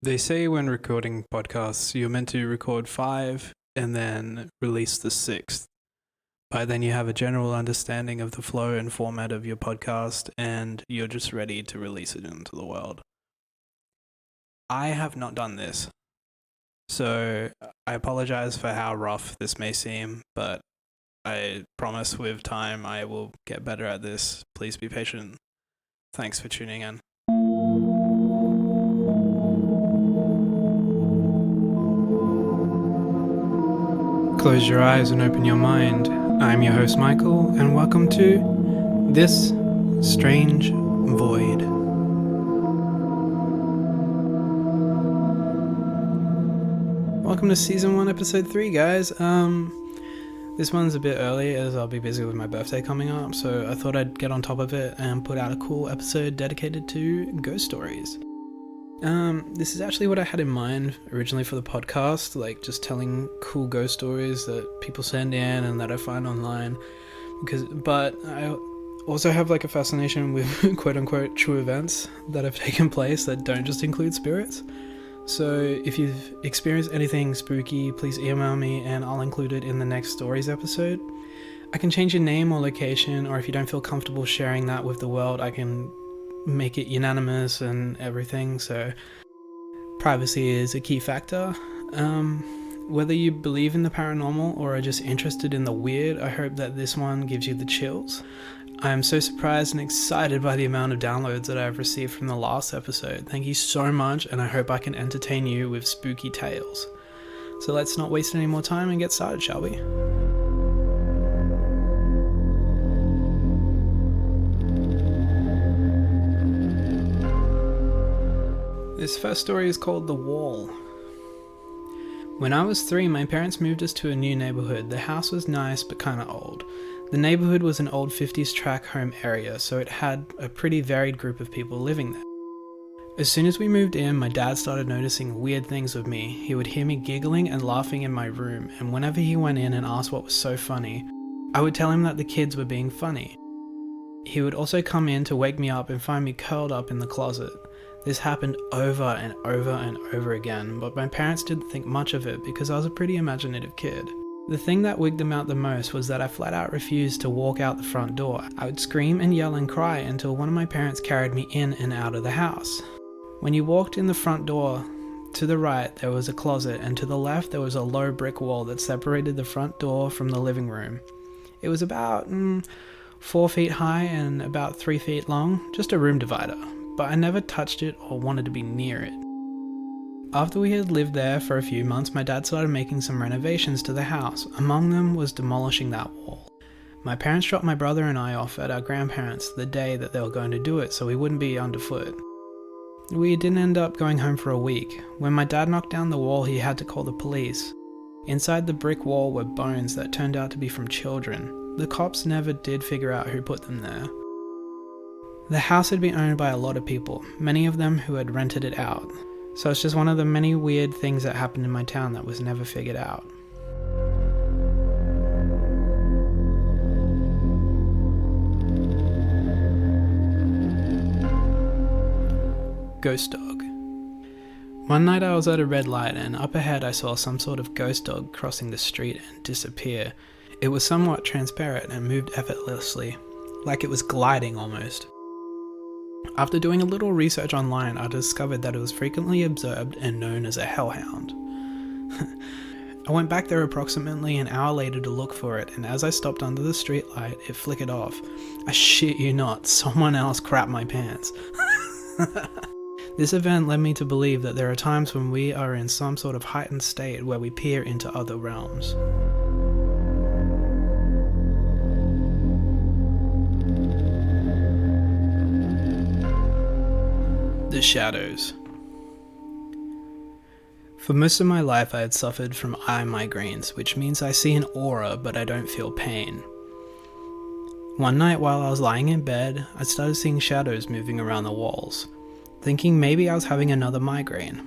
They say when recording podcasts, you're meant to record 5 and then release the 6th. By then, you have a general understanding of the flow and format of your podcast, and you're just ready to release it into the world. I have not done this, so I apologize for how rough this may seem, but I promise with time I will get better at this. Please be patient. Thanks for tuning in. Close your eyes and open your mind. I'm your host Michael, and welcome to This Strange Void. Welcome to Season 1, Episode 3, guys. This one's a bit early as I'll be busy with my birthday coming up, so I thought I'd get on top of it and put out a cool episode dedicated to ghost stories. This is actually what I had in mind originally for the podcast, like just telling cool ghost stories that people send in and that I find online. But I also have like a fascination with quote-unquote true events that have taken place that don't just include spirits. So if you've experienced anything spooky, please email me and I'll include it in the next stories episode. I can change your name or location, or if you don't feel comfortable sharing that with the world, I can make it unanimous and everything, so privacy is a key factor. Whether you believe in the paranormal or are just interested in the weird, I hope that this one gives you the chills. I am so surprised and excited by the amount of downloads that I've received from the last episode. Thank you so much, and I hope I can entertain you with spooky tales. So let's not waste any more time and get started, shall we? This first story is called The Wall. When I was 3, my parents moved us to a new neighborhood. The house was nice but kind of old. The neighborhood was an old 50s tract home area, so it had a pretty varied group of people living there. As soon as we moved in, my dad started noticing weird things with me. He would hear me giggling and laughing in my room, and whenever he went in and asked what was so funny, I would tell him that the kids were being funny. He would also come in to wake me up and find me curled up in the closet. This happened over and over and over again, but my parents didn't think much of it because I was a pretty imaginative kid. The thing that wigged them out the most was that I flat out refused to walk out the front door. I would scream and yell and cry until one of my parents carried me in and out of the house. When you walked in the front door, to the right there was a closet, and to the left there was a low brick wall that separated the front door from the living room. It was about 4 feet high and about 3 feet long, just a room divider. But I never touched it or wanted to be near it. After we had lived there for a few months, my dad started making some renovations to the house. Among them was demolishing that wall. My parents dropped my brother and I off at our grandparents' the day that they were going to do it, so we wouldn't be underfoot. We didn't end up going home for a week. When my dad knocked down the wall, he had to call the police. Inside the brick wall were bones that turned out to be from children. The cops never did figure out who put them there. The house had been owned by a lot of people, many of them who had rented it out. So it's just one of the many weird things that happened in my town that was never figured out. Ghost dog. One night I was at a red light, and up ahead I saw some sort of ghost dog crossing the street and disappear. It was somewhat transparent and moved effortlessly, like it was gliding almost. After doing a little research online, I discovered that it was frequently observed and known as a hellhound. I went back there approximately an hour later to look for it, and as I stopped under the streetlight, it flickered off. I shit you not, someone else crapped my pants. This event led me to believe that there are times when we are in some sort of heightened state where we peer into other realms. The shadows. For most of my life I had suffered from eye migraines, which means I see an aura but I don't feel pain. One night while I was lying in bed, I started seeing shadows moving around the walls, thinking maybe I was having another migraine.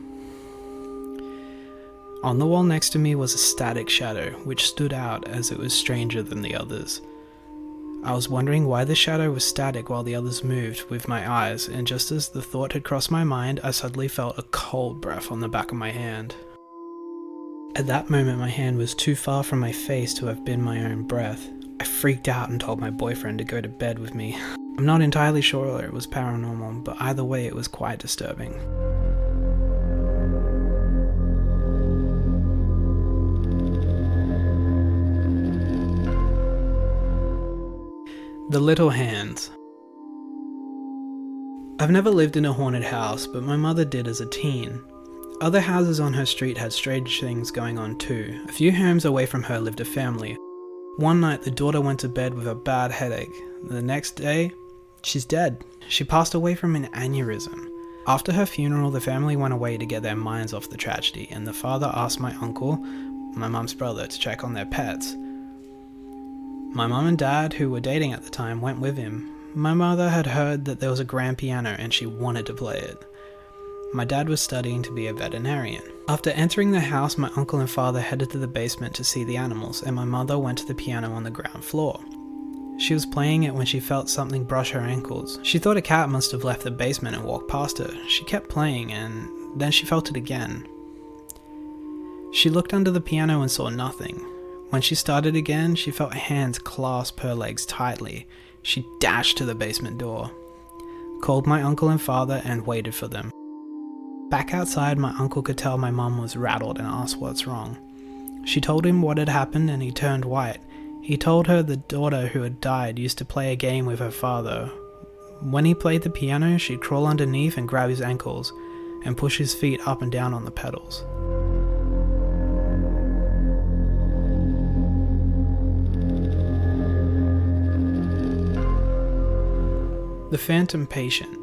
On the wall next to me was a static shadow, which stood out as it was stranger than the others. I was wondering why the shadow was static while the others moved with my eyes, and just as the thought had crossed my mind, I suddenly felt a cold breath on the back of my hand. At that moment, my hand was too far from my face to have been my own breath. I freaked out and told my boyfriend to go to bed with me. I'm not entirely sure it was paranormal, but either way it was quite disturbing. The Little Hands. I've never lived in a haunted house, but my mother did as a teen. Other houses on her street had strange things going on too. A few homes away from her lived a family. One night the daughter went to bed with a bad headache. The next day, she's dead. She passed away from an aneurysm. After her funeral, the family went away to get their minds off the tragedy, and the father asked my uncle, my mum's brother, to check on their pets. My mum and dad, who were dating at the time, went with him. My mother had heard that there was a grand piano and she wanted to play it. My dad was studying to be a veterinarian. After entering the house, my uncle and father headed to the basement to see the animals, and my mother went to the piano on the ground floor. She was playing it when she felt something brush her ankles. She thought a cat must have left the basement and walked past her. She kept playing, and then she felt it again. She looked under the piano and saw nothing. When she started again, she felt hands clasp her legs tightly. She dashed to the basement door, called my uncle and father, and waited for them. Back outside, my uncle could tell my mum was rattled and asked what's wrong. She told him what had happened and he turned white. He told her the daughter who had died used to play a game with her father. When he played the piano, she'd crawl underneath and grab his ankles and push his feet up and down on the pedals. The Phantom Patient.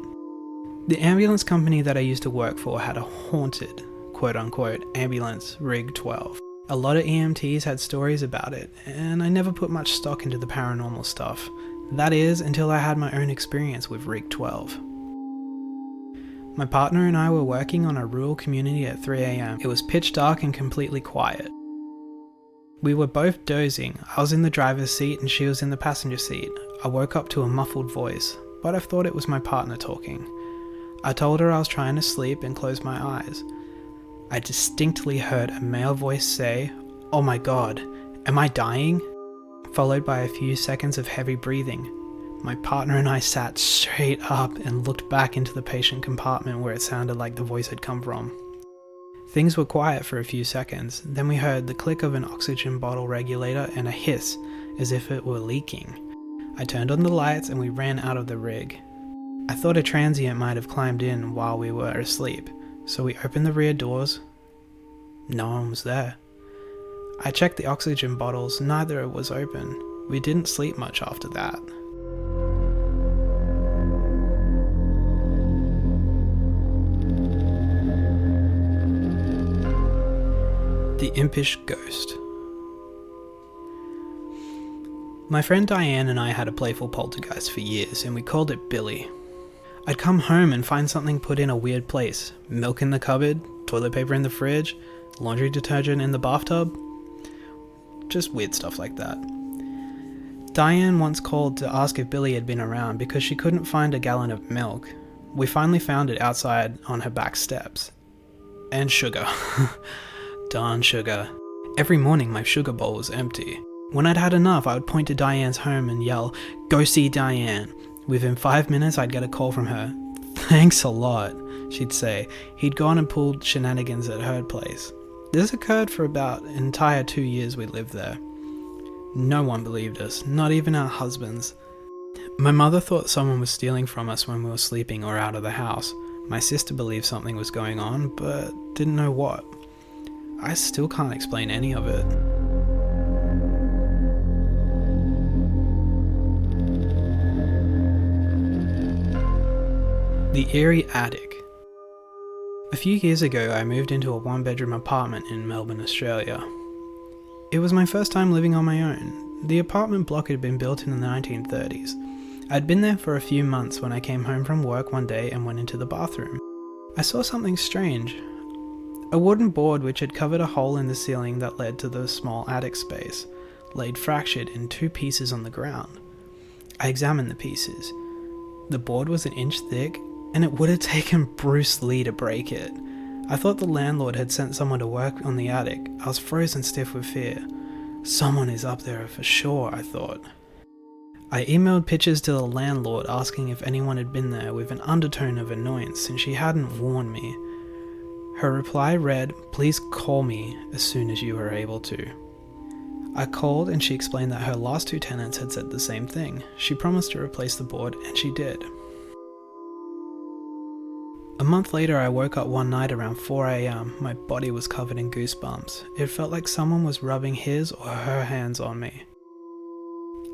The ambulance company that I used to work for had a haunted, quote-unquote, ambulance Rig 12. A lot of EMTs had stories about it, and I never put much stock into the paranormal stuff. That is, until I had my own experience with Rig 12. My partner and I were working on a rural community at 3 a.m. It was pitch dark and completely quiet. We were both dozing. I was in the driver's seat and she was in the passenger seat. I woke up to a muffled voice, but I thought it was my partner talking. I told her I was trying to sleep and closed my eyes. I distinctly heard a male voice say, "Oh my God, am I dying?" Followed by a few seconds of heavy breathing. My partner and I sat straight up and looked back into the patient compartment where it sounded like the voice had come from. Things were quiet for a few seconds, then we heard the click of an oxygen bottle regulator and a hiss as if it were leaking. I turned on the lights and we ran out of the rig. I thought a transient might have climbed in while we were asleep, so we opened the rear doors. No one was there. I checked the oxygen bottles, neither was open. We didn't sleep much after that. The Impish Ghost. My friend Diane and I had a playful poltergeist for years, and we called it Billy. I'd come home and find something put in a weird place. Milk in the cupboard, toilet paper in the fridge, laundry detergent in the bathtub. Just weird stuff like that. Diane once called to ask if Billy had been around because she couldn't find a gallon of milk. We finally found it outside on her back steps. And sugar. Darn sugar. Every morning my sugar bowl was empty. When I'd had enough, I would point to Diane's home and yell, "Go see Diane." Within 5 minutes, I'd get a call from her. "Thanks a lot," she'd say. He'd gone and pulled shenanigans at her place. This occurred for about an entire 2 years we lived there. No one believed us, not even our husbands. My mother thought someone was stealing from us when we were sleeping or out of the house. My sister believed something was going on, but didn't know what. I still can't explain any of it. The Eerie Attic. A few years ago, I moved into a one-bedroom apartment in Melbourne, Australia. It was my first time living on my own. The apartment block had been built in the 1930s. I'd been there for a few months when I came home from work one day and went into the bathroom. I saw something strange. A wooden board which had covered a hole in the ceiling that led to the small attic space, laid fractured in two pieces on the ground. I examined the pieces. The board was an inch thick, and it would have taken Bruce Lee to break it. I thought the landlord had sent someone to work on the attic. I was frozen stiff with fear. Someone is up there for sure, I thought. I emailed pictures to the landlord asking if anyone had been there with an undertone of annoyance since she hadn't warned me. Her reply read, "Please call me as soon as you are able to." I called and she explained that her last 2 tenants had said the same thing. She promised to replace the board, and she did. A month later, I woke up one night around 4 a.m. My body was covered in goosebumps. It felt like someone was rubbing his or her hands on me.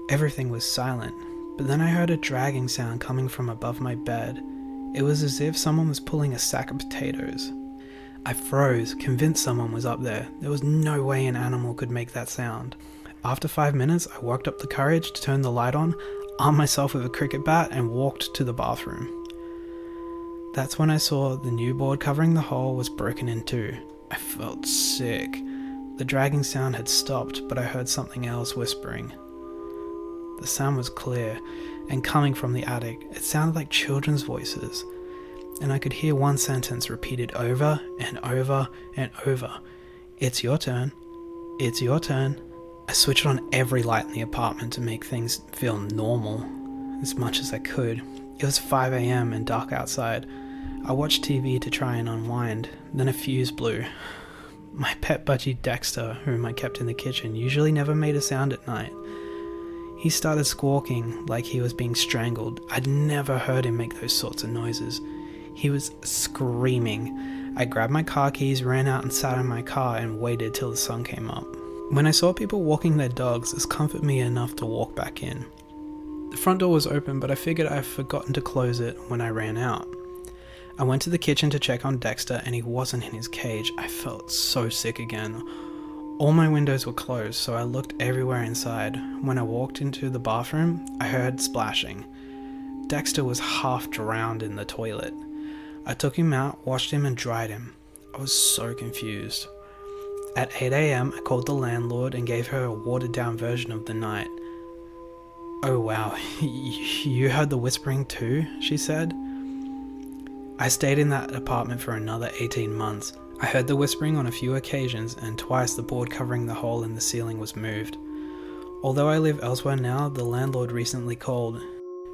Everything was silent, but then I heard a dragging sound coming from above my bed. It was as if someone was pulling a sack of potatoes. I froze, convinced someone was up there. There was no way an animal could make that sound. After 5 minutes, I worked up the courage to turn the light on, armed myself with a cricket bat, and walked to the bathroom. That's when I saw the new board covering the hole was broken in 2. I felt sick. The dragging sound had stopped, but I heard something else whispering. The sound was clear, and coming from the attic. It sounded like children's voices, and I could hear one sentence repeated over and over and over. "It's your turn. It's your turn." I switched on every light in the apartment to make things feel normal, as much as I could. It was 5 a.m. and dark outside. I watched TV to try and unwind, then a fuse blew. My pet budgie Dexter, whom I kept in the kitchen, usually never made a sound at night. He started squawking like he was being strangled. I'd never heard him make those sorts of noises. He was screaming. I grabbed my car keys, ran out and sat in my car and waited till the sun came up. When I saw people walking their dogs, this comforted me enough to walk back in. The front door was open, but I figured I'd forgotten to close it when I ran out. I went to the kitchen to check on Dexter, and he wasn't in his cage. I felt so sick again. All my windows were closed, so I looked everywhere inside. When I walked into the bathroom, I heard splashing. Dexter was half drowned in the toilet. I took him out, washed him and dried him. I was so confused. At 8 a.m, I called the landlord and gave her a watered down version of the night. "Oh wow, you heard the whispering too?" she said. I stayed in that apartment for another 18 months. I heard the whispering on a few occasions, and twice the board covering the hole in the ceiling was moved. Although I live elsewhere now, the landlord recently called.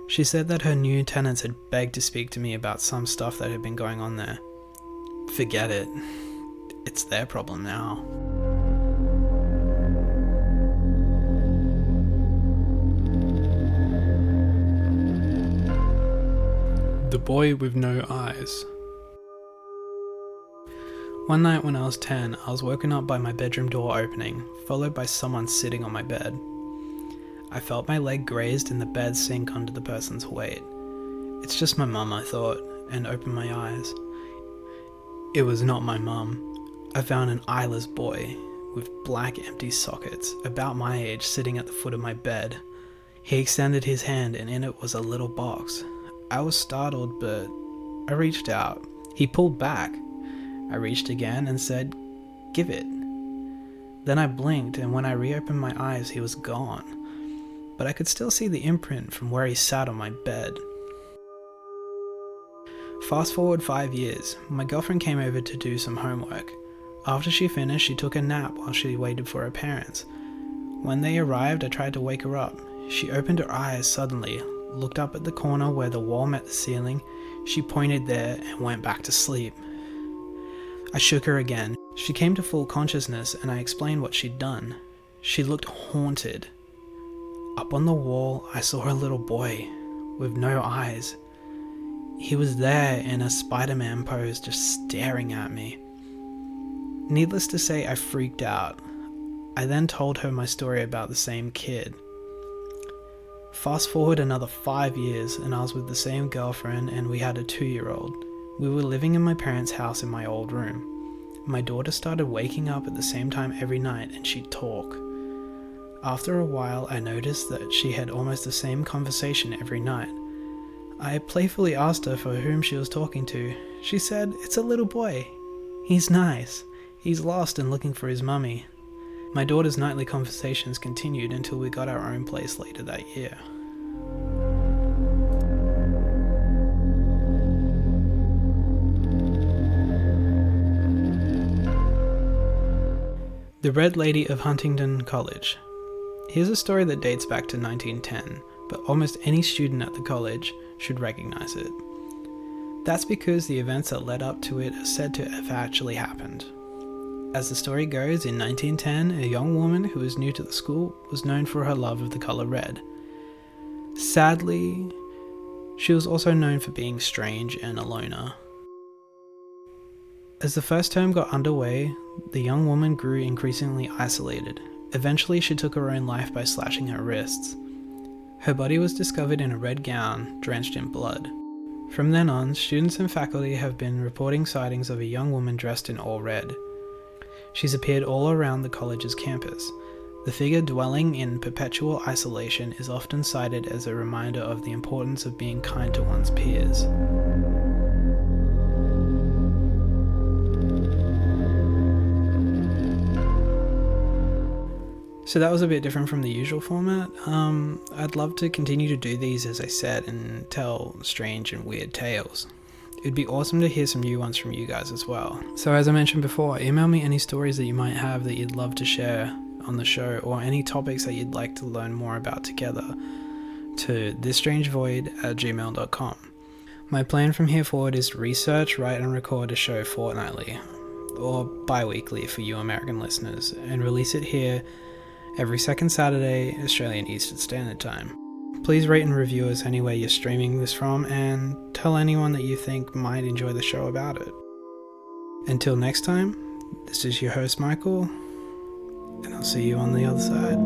She said that her new tenants had begged to speak to me about some stuff that had been going on there. Forget it. It's their problem now. The boy with no eyes. One night when I was 10, I was woken up by my bedroom door opening, followed by someone sitting on my bed. I felt my leg grazed and the bed sink under the person's weight. It's just my mum, I thought, and opened my eyes. It was not my mum. I found an eyeless boy with black empty sockets, about my age, sitting at the foot of my bed. He extended his hand and in it was a little box. I was startled, but I reached out. He pulled back. I reached again and said, "Give it." Then I blinked, and when I reopened my eyes, he was gone. But I could still see the imprint from where he sat on my bed. Fast forward 5 years, my girlfriend came over to do some homework. After she finished, she took a nap while she waited for her parents. When they arrived, I tried to wake her up. She opened her eyes suddenly, looked up at the corner where the wall met the ceiling. She pointed there and went back to sleep. I shook her again. She came to full consciousness and I explained what she'd done. She looked haunted. Up on the wall, I saw a little boy with no eyes. He was there in a Spider-Man pose, just staring at me. Needless to say, I freaked out. I then told her my story about the same kid. Fast forward another 5 years and I was with the same girlfriend and we had a 2-year-old. We were living in my parents' house in my old room. My daughter started waking up at the same time every night and she'd talk. After a while, I noticed that she had almost the same conversation every night. I playfully asked her for whom she was talking to. She said, "It's a little boy. He's nice. He's lost and looking for his mummy." My daughter's nightly conversations continued until we got our own place later that year. The Red Lady of Huntingdon College. Here's a story that dates back to 1910, but almost any student at the college should recognize it. That's because the events that led up to it are said to have actually happened. As the story goes, in 1910, a young woman who was new to the school was known for her love of the colour red. Sadly, she was also known for being strange and a loner. As the first term got underway, the young woman grew increasingly isolated. Eventually, she took her own life by slashing her wrists. Her body was discovered in a red gown, drenched in blood. From then on, students and faculty have been reporting sightings of a young woman dressed in all red. She's appeared all around the college's campus. The figure dwelling in perpetual isolation is often cited as a reminder of the importance of being kind to one's peers. So that was a bit different from the usual format. I'd love to continue to do these, as I said, and tell strange and weird tales. It'd be awesome to hear some new ones from you guys as well. So as I mentioned before, email me any stories that you might have that you'd love to share on the show, or any topics that you'd like to learn more about together, to thisstrangevoid@gmail.com. My plan from here forward is to research, write and record a show fortnightly, or bi-weekly for you American listeners, and release it here every second Saturday, Australian Eastern Standard Time. Please rate and review us anywhere you're streaming this from, and tell anyone that you think might enjoy the show about it. Until next time, this is your host Michael, and I'll see you on the other side.